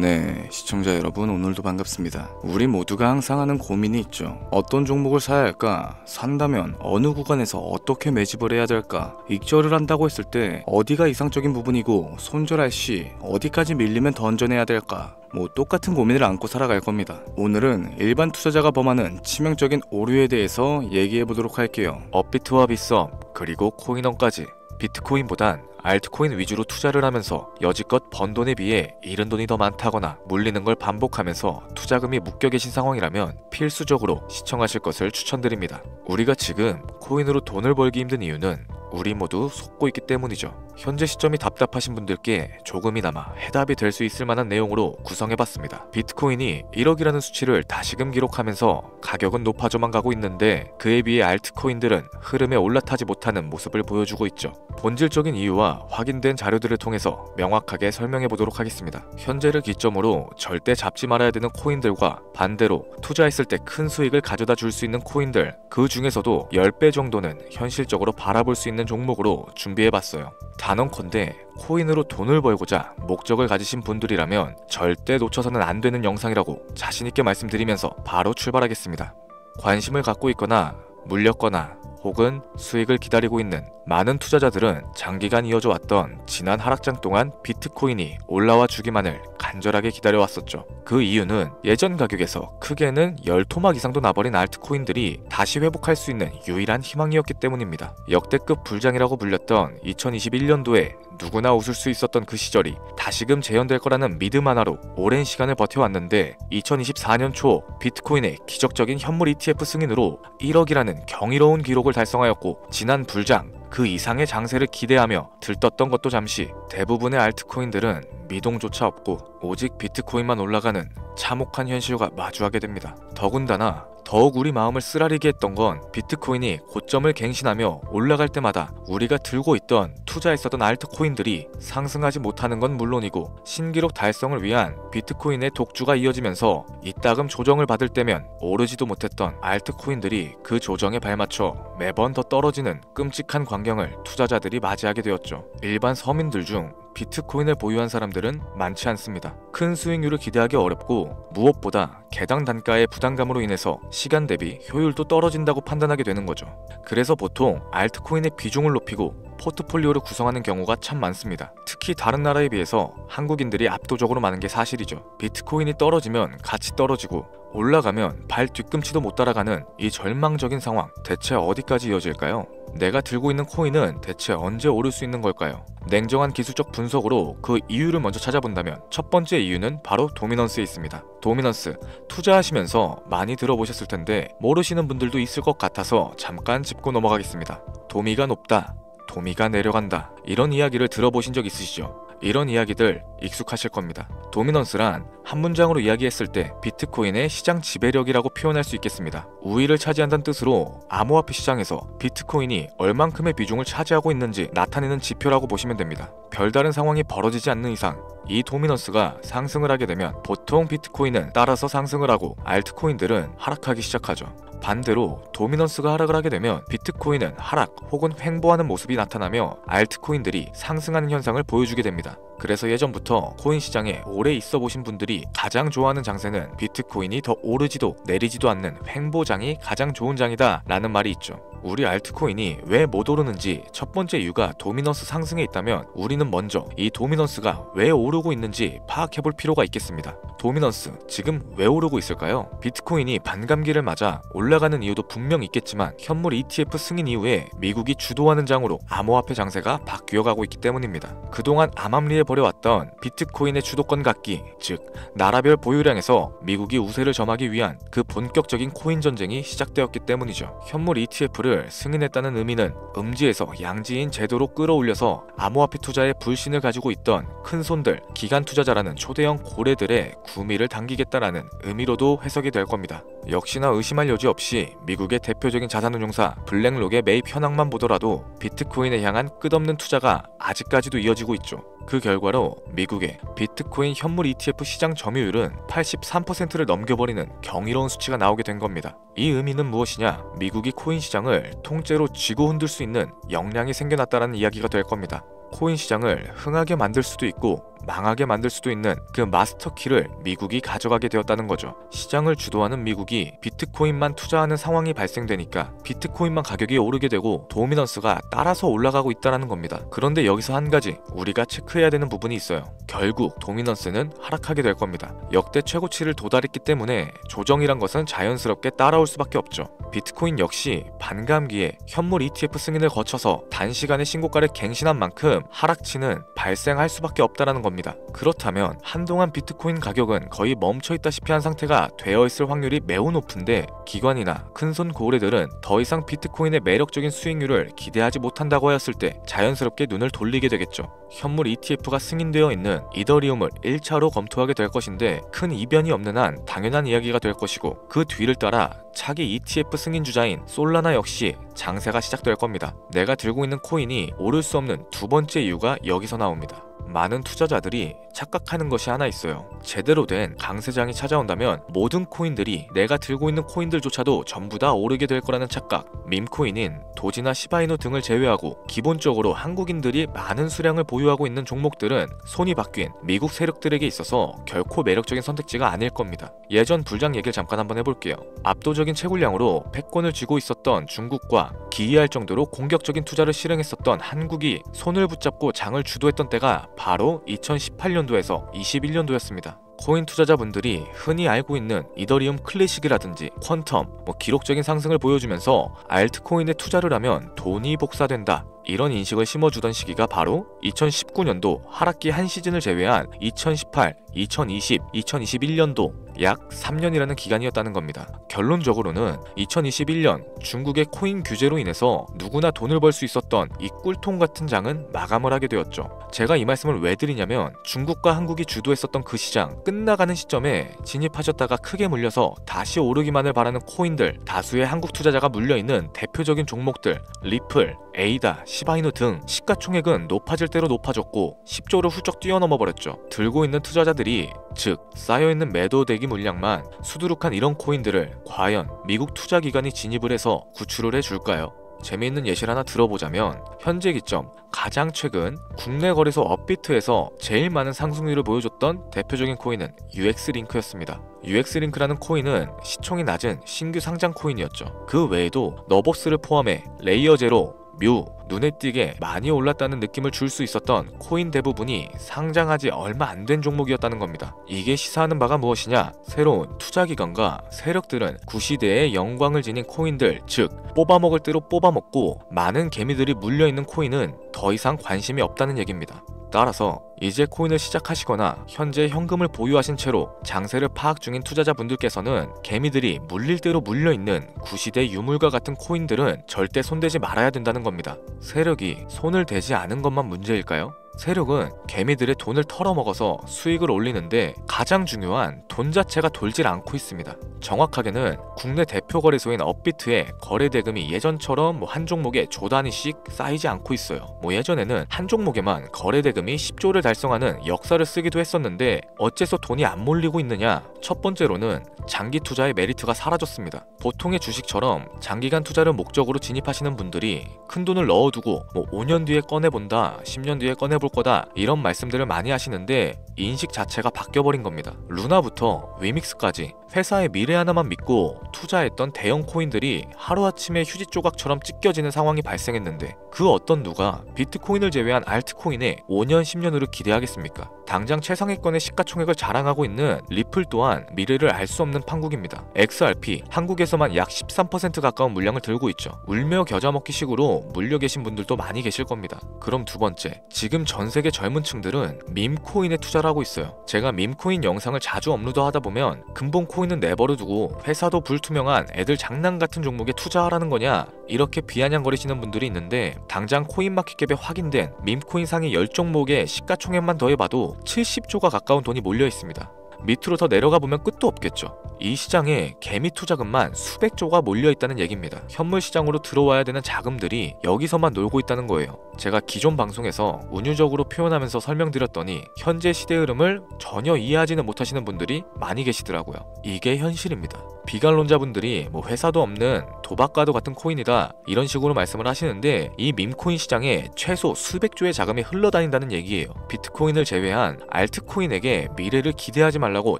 네, 시청자 여러분 오늘도 반갑습니다. 우리 모두가 항상 하는 고민이 있죠. 어떤 종목을 사야 할까? 산다면 어느 구간에서 어떻게 매집을 해야 될까? 익절을 한다고 했을 때 어디가 이상적인 부분이고 손절할 시 어디까지 밀리면 던져내야 될까? 똑같은 고민을 안고 살아갈 겁니다. 오늘은 일반 투자자가 범하는 치명적인 오류에 대해서 얘기해 보도록 할게요. 업비트와 빗썸 그리고 코인원까지 비트코인보단 알트코인 위주로 투자를 하면서 여지껏 번 돈에 비해 잃은 돈이 더 많다거나 물리는 걸 반복하면서 투자금이 묶여 계신 상황이라면 필수적으로 시청하실 것을 추천드립니다. 우리가 지금 코인으로 돈을 벌기 힘든 이유는 우리 모두 속고 있기 때문이죠. 현재 시점이 답답하신 분들께 조금이나마 해답이 될 수 있을 만한 내용으로 구성해봤습니다. 비트코인이 1억이라는 수치를 다시금 기록하면서 가격은 높아져만 가고 있는데 그에 비해 알트코인들은 흐름에 올라타지 못하는 모습을 보여주고 있죠. 본질적인 이유와 확인된 자료들을 통해서 명확하게 설명해보도록 하겠습니다. 현재를 기점으로 절대 잡지 말아야 되는 코인들과 반대로 투자했을 때 큰 수익을 가져다 줄 수 있는 코인들, 그 중에서도 10배 정도는 현실적으로 바라볼 수 있는 종목으로 준비해봤어요. 단언컨대 코인으로 돈을 벌고자 목적을 가지신 분들이라면 절대 놓쳐서는 안 되는 영상이라고 자신있게 말씀드리면서 바로 출발하겠습니다. 관심을 갖고 있거나 물렸거나 혹은 수익을 기다리고 있는 많은 투자자들은 장기간 이어져 왔던 지난 하락장 동안 비트코인이 올라와 주기만을 간절하게 기다려왔었죠. 그 이유는 예전 가격에서 크게는 10토막 이상도 나버린 알트코인들이 다시 회복할 수 있는 유일한 희망이었기 때문입니다. 역대급 불장이라고 불렸던 2021년도에 누구나 웃을 수 있었던 그 시절이 다시금 재현될 거라는 믿음 하나로 오랜 시간을 버텨왔는데 2024년 초 비트코인의 기적적인 현물 ETF 승인으로 1억이라는 경이로운 기록을 달성하였고 지난 불장 그 이상의 장세를 기대하며 들떴던 것도 잠시 대부분의 알트코인들은 미동조차 없고 오직 비트코인만 올라가는 참혹한 현실과 마주하게 됩니다. 더군다나 더욱 우리 마음을 쓰라리게 했던 건 비트코인이 고점을 갱신하며 올라갈 때마다 우리가 들고 있던 투자했었던 알트코인들이 상승하지 못하는 건 물론이고 신기록 달성을 위한 비트코인의 독주가 이어지면서 이따금 조정을 받을 때면 오르지도 못했던 알트코인들이 그 조정에 발맞춰 매번 더 떨어지는 끔찍한 광경을 투자자들이 맞이하게 되었죠. 일반 서민들 중 비트코인을 보유한 사람들은 많지 않습니다. 큰 수익률을 기대하기 어렵고 무엇보다 개당 단가의 부담감으로 인해서 시간 대비 효율도 떨어진다고 판단하게 되는 거죠. 그래서 보통 알트코인의 비중을 높이고 포트폴리오를 구성하는 경우가 참 많습니다. 특히 다른 나라에 비해서 한국인들이 압도적으로 많은 게 사실이죠. 비트코인이 떨어지면 같이 떨어지고 올라가면 발 뒤꿈치도 못 따라가는 이 절망적인 상황, 대체 어디까지 이어질까요? 내가 들고 있는 코인은 대체 언제 오를 수 있는 걸까요? 냉정한 기술적 분석으로 그 이유를 먼저 찾아본다면 첫 번째 이유는 바로 도미넌스에 있습니다. 도미넌스, 투자하시면서 많이 들어보셨을 텐데 모르시는 분들도 있을 것 같아서 잠깐 짚고 넘어가겠습니다. 도미가 높다, 도미가 내려간다, 이런 이야기를 들어보신 적 있으시죠? 이런 이야기들 익숙하실 겁니다. 도미넌스란 한 문장으로 이야기했을 때 비트코인의 시장 지배력이라고 표현할 수 있겠습니다. 우위를 차지한다는 뜻으로 암호화폐 시장에서 비트코인이 얼만큼의 비중을 차지하고 있는지 나타내는 지표라고 보시면 됩니다. 별다른 상황이 벌어지지 않는 이상 이 도미넌스가 상승을 하게 되면 보통 비트코인은 따라서 상승을 하고 알트코인들은 하락하기 시작하죠. 반대로 도미넌스가 하락을 하게 되면 비트코인은 하락 혹은 횡보하는 모습이 나타나며 알트코인들이 상승하는 현상을 보여주게 됩니다. 그래서 예전부터 코인 시장에 오래 있어 보신 분들이 가장 좋아하는 장세는 비트코인이 더 오르지도 내리지도 않는 횡보장이 가장 좋은 장이다 라는 말이 있죠. 우리 알트코인이 왜 못 오르는지 첫 번째 이유가 도미넌스 상승에 있다면 우리는 먼저 이 도미넌스가 왜 오르고 있는지 파악해볼 필요가 있겠습니다. 도미넌스, 지금 왜 오르고 있을까요? 비트코인이 반감기를 맞아 올라가는 이유도 분명 있겠지만 현물 ETF 승인 이후에 미국이 주도하는 장으로 암호화폐 장세가 바뀌어가고 있기 때문입니다. 그동안 암암리에 벌여왔던 비트코인의 주도권 갖기, 즉 나라별 보유량에서 미국이 우세를 점하기 위한 그 본격적인 코인 전쟁이 시작되었기 때문이죠. 현물 ETF를 승인했다는 의미는 음지에서 양지인 제도로 끌어올려서 암호화폐 투자에 불신을 가지고 있던 큰손들, 기관 투자자라는 초대형 고래들의 구미를 당기겠다라는 의미로도 해석이 될 겁니다. 역시나 의심할 여지 없이 미국의 대표적인 자산운용사 블랙록의 매입 현황만 보더라도 비트코인에 향한 끝없는 투자가 아직까지도 이어지고 있죠. 그 결과로 미국의 비트코인 현물 ETF 시장 점유율은 83%를 넘겨버리는 경이로운 수치가 나오게 된 겁니다. 이 의미는 무엇이냐? 미국이 코인 시장을 통째로 쥐고 흔들 수 있는 역량이 생겨났다는 이야기가 될 겁니다. 코인 시장을 흥하게 만들 수도 있고 망하게 만들 수도 있는 그 마스터키를 미국이 가져가게 되었다는 거죠. 시장을 주도하는 미국이 비트코인만 투자하는 상황이 발생되니까 비트코인만 가격이 오르게 되고 도미넌스가 따라서 올라가고 있다는 겁니다. 그런데 여기서 한 가지 우리가 체크해야 되는 부분이 있어요. 결국 도미넌스는 하락하게 될 겁니다. 역대 최고치를 도달했기 때문에 조정이란 것은 자연스럽게 따라올 수밖에 없죠. 비트코인 역시 반감기에 현물 ETF 승인을 거쳐서 단시간에 신고가를 갱신한 만큼 하락치는 발생할 수밖에 없다는 겁니다. 그렇다면 한동안 비트코인 가격은 거의 멈춰있다시피 한 상태가 되어 있을 확률이 매우 높은데 기관이나 큰손 고래들은 더 이상 비트코인의 매력적인 수익률을 기대하지 못한다고 하였을 때 자연스럽게 눈을 돌리게 되겠죠. 현물 ETF가 승인되어 있는 이더리움을 1차로 검토하게 될 것인데 큰 이변이 없는 한 당연한 이야기가 될 것이고 그 뒤를 따라 차기 ETF 승인 주자인 솔라나 역시 장세가 시작될 겁니다. 내가 들고 있는 코인이 오를 수 없는 두 번째 이유가 여기서 나옵니다. 많은 투자자들이 착각하는 것이 하나 있어요. 제대로 된 강세장이 찾아온다면 모든 코인들이 내가 들고 있는 코인들조차도 전부 다 오르게 될 거라는 착각. 밈코인인 도지나 시바이누 등을 제외하고 기본적으로 한국인들이 많은 수량을 보유하고 있는 종목들은 손이 바뀐 미국 세력들에게 있어서 결코 매력적인 선택지가 아닐 겁니다. 예전 불장 얘기를 잠깐 한번 해볼게요. 압도적인 채굴량으로 패권을 쥐고 있었던 중국과 기이할 정도로 공격적인 투자를 실행했었던 한국이 손을 붙잡고 장을 주도했던 때가 바로 2018년도에서 21년도였습니다. 코인 투자자분들이 흔히 알고 있는 이더리움 클래식이라든지 퀀텀, 기록적인 상승을 보여주면서 알트코인에 투자를 하면 돈이 복사된다, 이런 인식을 심어주던 시기가 바로 2019년도 하락기 한 시즌을 제외한 2018, 2020, 2021년도 약 3년이라는 기간이었다는 겁니다. 결론적으로는 2021년 중국의 코인 규제로 인해서 누구나 돈을 벌 수 있었던 이 꿀통 같은 장은 마감을 하게 되었죠. 제가 이 말씀을 왜 드리냐면 중국과 한국이 주도했었던 그 시장 끝나가는 시점에 진입하셨다가 크게 물려서 다시 오르기만을 바라는 코인들, 다수의 한국 투자자가 물려있는 대표적인 종목들 리플, 에이다, 시바이누 등 시가총액은 높아질 대로 높아졌고 10조를 훌쩍 뛰어넘어 버렸죠. 들고 있는 투자자들이, 즉 쌓여있는 매도 대기 물량만 수두룩한 이런 코인들을 과연 미국 투자기관이 진입을 해서 구출을 해줄까요? 재미있는 예시를 하나 들어보자면 현재 기점 가장 최근 국내 거래소 업비트에서 제일 많은 상승률을 보여줬던 대표적인 코인은 UX링크였습니다. UX링크라는 코인은 시총이 낮은 신규 상장 코인이었죠. 그 외에도 너버스를 포함해 레이어 제로, 뮤, 눈에 띄게 많이 올랐다는 느낌을 줄 수 있었던 코인 대부분이 상장하지 얼마 안 된 종목이었다는 겁니다. 이게 시사하는 바가 무엇이냐? 새로운 투자기관과 세력들은 구시대의 영광을 지닌 코인들, 즉 뽑아먹을 대로 뽑아먹고 많은 개미들이 물려있는 코인은 더 이상 관심이 없다는 얘기입니다. 따라서 이제 코인을 시작하시거나 현재 현금을 보유하신 채로 장세를 파악 중인 투자자분들께서는 개미들이 물릴 대로 물려있는 구시대 유물과 같은 코인들은 절대 손대지 말아야 된다는 겁니다. 세력이 손을 대지 않은 것만 문제일까요? 세력은 개미들의 돈을 털어먹어서 수익을 올리는데 가장 중요한 돈 자체가 돌질 않고 있습니다. 정확하게는 국내 대표 거래소인 업비트의 거래 대금이 예전처럼 한 종목에 조 단위씩 쌓이지 않고 있어요. 예전에는 한 종목에만 거래 대금이 10조를 달성하는 역사를 쓰기도 했었는데 어째서 돈이 안 몰리고 있느냐? 첫 번째로는 장기 투자의 메리트가 사라졌습니다. 보통의 주식처럼 장기간 투자를 목적으로 진입하시는 분들이 큰 돈을 넣어두고 5년 뒤에 꺼내본다, 10년 뒤에 꺼내볼 거다, 이런 말씀들을 많이 하시는데 인식 자체가 바뀌어버린 겁니다. 루나부터 위믹스까지 회사의 미래 하나만 믿고 투자했던 대형 코인들이 하루아침에 휴지 조각처럼 찢겨지는 상황이 발생했는데 그 어떤 누가 비트코인을 제외한 알트코인에 5년, 10년으로 기대하겠습니까? 당장 최상위권의 시가총액을 자랑하고 있는 리플 또한 미래를 알 수 없는 판국입니다. XRP, 한국에서만 약 13% 가까운 물량을 들고 있죠. 울며 겨자 먹기 식으로 물려 계신 분들도 많이 계실 겁니다. 그럼 두 번째, 지금 전 세계 젊은 층들은 밈코인에 투자를 하고 있어요. 제가 밈코인 영상을 자주 업로드하다 보면 근본 코인은 내버려 두고 회사도 불투명한 애들 장난 같은 종목에 투자하라는 거냐, 이렇게 비아냥거리시는 분들이 있는데 당장 코인마켓캡에 확인된 밈코인 상위 10종목의 시가총액만 더해봐도 70조가 가까운 돈이 몰려 있습니다. 밑으로 더 내려가 보면 끝도 없겠죠. 이 시장에 개미 투자금만 수백 조가 몰려 있다는 얘기입니다. 현물 시장으로 들어와야 되는 자금들이 여기서만 놀고 있다는 거예요. 제가 기존 방송에서 운유적으로 표현하면서 설명드렸더니 현재 시대 흐름을 전혀 이해하지는 못하시는 분들이 많이 계시더라고요. 이게 현실입니다. 비관론자분들이 뭐 회사도 없는 도박과도 같은 코인이다 이런 식으로 말씀을 하시는데, 이 밈코인 시장에 최소 수백 조의 자금이 흘러다닌다는 얘기예요. 비트코인을 제외한 알트코인에게 미래를 기대하지 말라고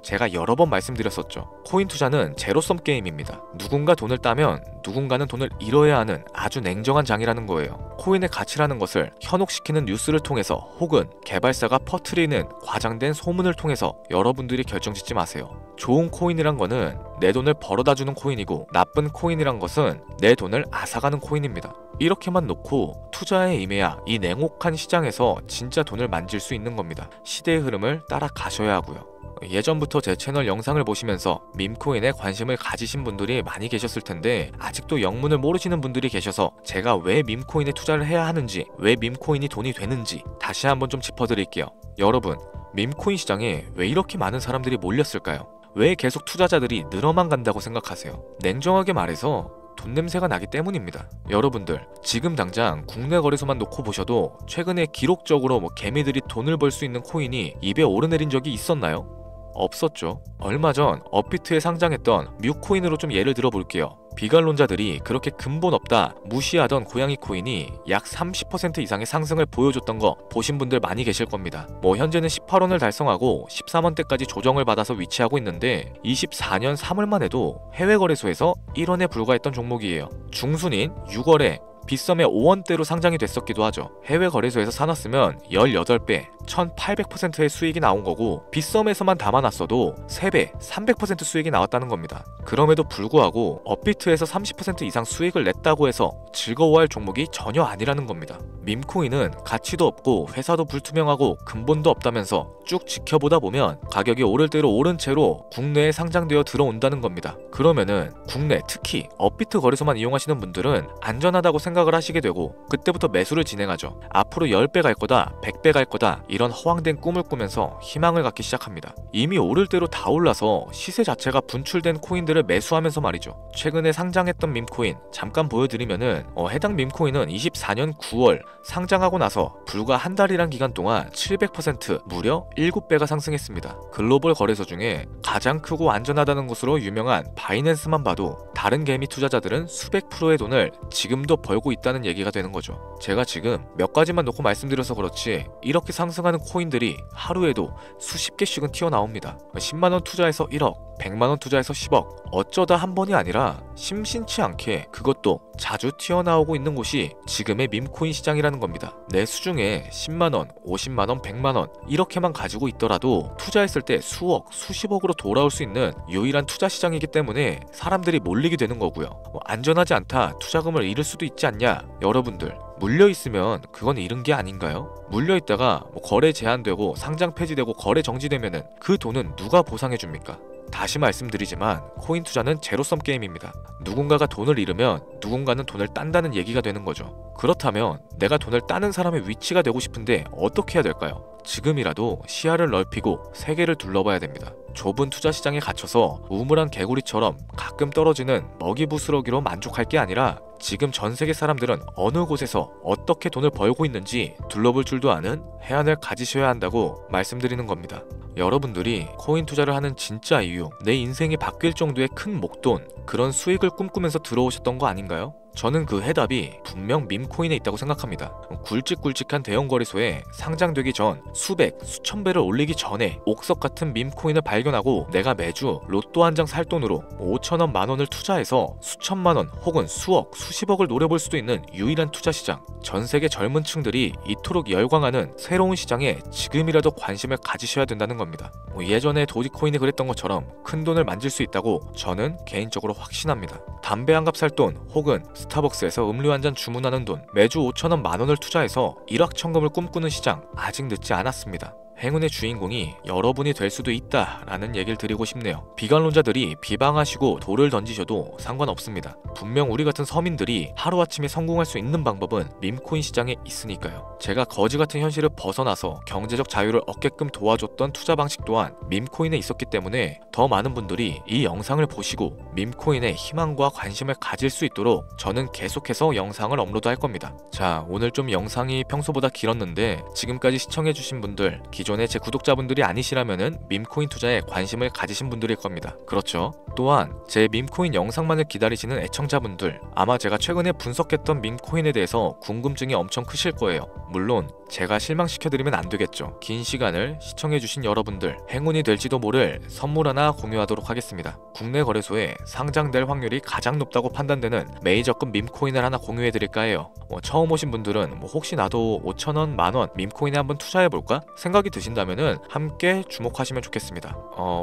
제가 여러 번 말씀드렸었죠. 코인 투자는 제로섬 게임입니다. 누군가 돈을 따면 누군가는 돈을 잃어야 하는 아주 냉정한 장이라는 거예요. 코인의 가치라는 것을 현혹시키는 뉴스를 통해서 혹은 개발사가 퍼뜨리는 과장된 소문을 통해서 여러분들이 결정짓지 마세요. 좋은 코인이란 거는 내 돈을 벌어다 주는 코인이고, 나쁜 코인이란 것은 내 돈을 앗아가는 코인입니다. 이렇게만 놓고 투자에 임해야 이 냉혹한 시장에서 진짜 돈을 만질 수 있는 겁니다. 시대의 흐름을 따라가셔야 하고요. 예전부터 제 채널 영상을 보시면서 밈코인에 관심을 가지신 분들이 많이 계셨을 텐데, 아직도 영문을 모르시는 분들이 계셔서 제가 왜 밈코인에 투자를 해야 하는지, 왜 밈코인이 돈이 되는지 다시 한번 좀 짚어드릴게요. 여러분, 밈코인 시장에 왜 이렇게 많은 사람들이 몰렸을까요? 왜 계속 투자자들이 늘어만 간다고 생각하세요? 냉정하게 말해서 돈 냄새가 나기 때문입니다. 여러분들, 지금 당장 국내 거래소만 놓고 보셔도 최근에 기록적으로 개미들이 돈을 벌 수 있는 코인이 입에 오르내린 적이 있었나요? 없었죠. 얼마 전 업비트에 상장했던 뮤코인으로 좀 예를 들어 볼게요. 비관론자들이 그렇게 근본 없다 무시하던 고양이 코인이 약 30% 이상의 상승을 보여줬던 거 보신 분들 많이 계실 겁니다. 현재는 18원을 달성하고 13원대까지 조정을 받아서 위치하고 있는데, 24년 3월만 해도 해외 거래소에서 1원에 불과했던 종목이에요. 중순인 6월에 빗썸에 5원대로 상장이 됐었기도 하죠. 해외 거래소에서 사놨으면 18배, 1800%의 수익이 나온 거고, 빗썸에서만 담아놨어도 3배, 300% 수익이 나왔다는 겁니다. 그럼에도 불구하고 업비트에서 30% 이상 수익을 냈다고 해서 즐거워할 종목이 전혀 아니라는 겁니다. 밈코인은 가치도 없고 회사도 불투명하고 근본도 없다면서 쭉 지켜보다 보면 가격이 오를 대로 오른 채로 국내에 상장되어 들어온다는 겁니다. 그러면은 국내, 특히 업비트 거래소만 이용하시는 분들은 안전하다고 생각을 하시게 되고, 그때부터 매수를 진행하죠. 앞으로 10배 갈 거다, 100배 갈 거다, 이런 허황된 꿈을 꾸면서 희망을 갖기 시작합니다. 이미 오를 대로 다 올라서 시세 자체가 분출된 코인들을 매수하면서 말이죠. 최근에 상장했던 밈코인 잠깐 보여드리면은 해당 밈코인은 24년 9월 상장하고 나서 불과 한 달이란 기간 동안 700% 무려 7배가 상승했습니다. 글로벌 거래소 중에 가장 크고 안전하다는 것으로 유명한 바이낸스만 봐도 다른 개미 투자자들은 수백 프로의 돈을 지금도 벌고 있다는 얘기가 되는 거죠. 제가 지금 몇 가지만 놓고 말씀드려서 그렇지, 이렇게 상승하는 코인들이 하루에도 수십 개씩은 튀어나옵니다. 10만원 투자해서 1억, 100만원 투자해서 10억, 어쩌다 한 번이 아니라 심심치 않게 그것도 자주 튀어나오고 있는 곳이 지금의 밈코인 시장이라는 겁니다. 내 수중에 10만원, 50만원, 100만원 이렇게만 가지고 있더라도 투자했을 때 수억, 수십억으로 돌아올 수 있는 유일한 투자 시장이기 때문에 사람들이 몰리게 되는 거고요. 안전하지 않다, 투자금을 잃을 수도 있지 않냐? 여러분들, 물려있으면 그건 잃은 게 아닌가요? 물려있다가 거래 제한되고 상장 폐지되고 거래 정지되면은 그 돈은 누가 보상해줍니까? 다시 말씀드리지만 코인 투자는 제로섬 게임입니다. 누군가가 돈을 잃으면 누군가는 돈을 딴다는 얘기가 되는 거죠. 그렇다면 내가 돈을 따는 사람의 위치가 되고 싶은데 어떻게 해야 될까요? 지금이라도 시야를 넓히고 세계를 둘러봐야 됩니다. 좁은 투자 시장에 갇혀서 우물안 개구리처럼 가끔 떨어지는 먹이 부스러기로 만족할 게 아니라, 지금 전 세계 사람들은 어느 곳에서 어떻게 돈을 벌고 있는지 둘러볼 줄도 아는 해안을 가지셔야 한다고 말씀드리는 겁니다. 여러분들이 코인 투자를 하는 진짜 이유, 내 인생이 바뀔 정도의 큰 목돈, 그런 수익을 꿈꾸면서 들어오셨던 거 아닌가요? 저는 그 해답이 분명 밈코인에 있다고 생각합니다. 굵직굵직한 대형 거래소에 상장되기 전 수백, 수천 배를 올리기 전에 옥석 같은 밈코인을 발견하고 내가 매주 로또 한 장 살 돈으로 5천원, 만원을 투자해서 수천만원 혹은 수억, 수십억을 노려볼 수도 있는 유일한 투자 시장. 전 세계 젊은 층들이 이토록 열광하는 새로운 시장에 지금이라도 관심을 가지셔야 된다는 겁니다. 예전에 도지코인이 그랬던 것처럼 큰 돈을 만질 수 있다고 저는 개인적으로 확신합니다. 담배 한 갑 살 돈 혹은 스타벅스에서 음료 한 잔 주문하는 돈, 매주 5천원, 만원을 투자해서 일확천금을 꿈꾸는 시장, 아직 늦지 않았습니다. 행운의 주인공이 여러분이 될 수도 있다라는 얘기를 드리고 싶네요. 비관론자들이 비방하시고 돌을 던지셔도 상관없습니다. 분명 우리 같은 서민들이 하루아침에 성공할 수 있는 방법은 밈코인 시장에 있으니까요. 제가 거지 같은 현실을 벗어나서 경제적 자유를 얻게끔 도와줬던 투자 방식 또한 밈코인에 있었기 때문에 더 많은 분들이 이 영상을 보시고 밈코인에 희망과 관심을 가질 수 있도록 저는 계속해서 영상을 업로드할 겁니다. 자, 오늘 좀 영상이 평소보다 길었는데 지금까지 시청해주신 분들, 기존의 제 구독자분들이 아니시라면은 밈코인 투자에 관심을 가지신 분들일 겁니다. 그렇죠? 또한 제 밈코인 영상만을 기다리시는 애청자분들, 아마 제가 최근에 분석했던 밈코인에 대해서 궁금증이 엄청 크실 거예요. 물론 제가 실망시켜드리면 안 되겠죠. 긴 시간을 시청해주신 여러분들, 행운이 될지도 모를 선물 하나 공유하도록 하겠습니다. 국내 거래소에 상장될 확률이 가장 높다고 판단되는 메이저급 밈코인을 하나 공유해드릴까 해요. 처음 오신 분들은 혹시 나도 5,000원, 만원 밈코인에 한번 투자해볼까? 생각이 드신다면은 함께 주목하시면 좋겠습니다.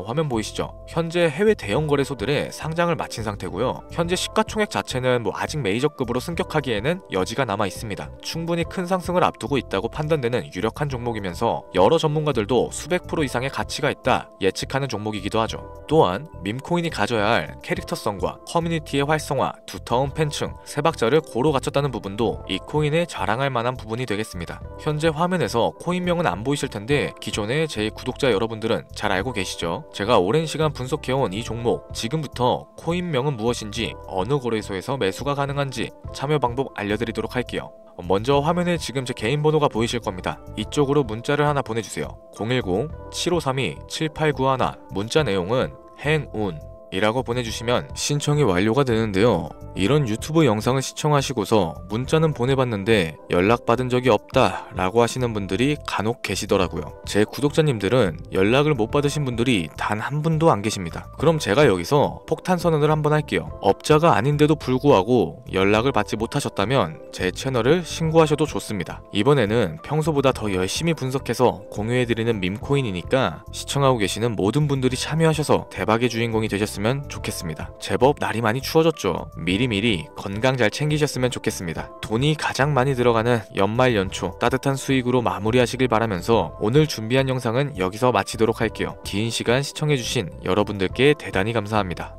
화면 보이시죠? 현재 해외 대형 거래소들의 상장을 마친 상태고요. 현재 시가총액 자체는 아직 메이저급으로 승격하기에는 여지가 남아 있습니다. 충분히 큰 상승을 앞두고 있다고 판단되는 유력한 종목이면서 여러 전문가들도 수백 프로 이상의 가치가 있다 예측하는 종목이기도 하죠. 또한 밈코인이 가져야 할 캐릭터성과 커뮤니티의 활성화, 두터운 팬층, 세 박자를 고루 갖췄다는 부분도 이 코인에 자랑할 만한 부분이 되겠습니다. 현재 화면에서 코인명은 안 보이실 텐데 기존의 제 구독자 여러분들은 잘 알고 계시죠? 제가 오랜 시간 분석해온 이 종목, 지금부터 코인명은 무엇인지, 어느 거래소에서 매수가 가능한지 참여 방법 알려드리도록 할게요. 먼저 화면에 지금 제 개인 번호가 보이실 겁니다. 이쪽으로 문자를 하나 보내주세요. 010-7532-7891. 문자 내용은 행운 이라고 보내주시면 신청이 완료가 되는데요. 이런 유튜브 영상을 시청하시고서 문자는 보내봤는데 연락받은 적이 없다 라고 하시는 분들이 간혹 계시더라고요. 제 구독자님들은 연락을 못 받으신 분들이 단 한 분도 안 계십니다. 그럼 제가 여기서 폭탄 선언을 한번 할게요. 업자가 아닌데도 불구하고 연락을 받지 못하셨다면 제 채널을 신고하셔도 좋습니다. 이번에는 평소보다 더 열심히 분석해서 공유해드리는 밈코인이니까 시청하고 계시는 모든 분들이 참여하셔서 대박의 주인공이 되셨습니다. 좋겠습니다. 제법 날이 많이 추워졌죠. 미리미리 건강 잘 챙기셨으면 좋겠습니다. 돈이 가장 많이 들어가는 연말 연초 따뜻한 수익으로 마무리하시길 바라면서 오늘 준비한 영상은 여기서 마치도록 할게요. 긴 시간 시청해주신 여러분들께 대단히 감사합니다.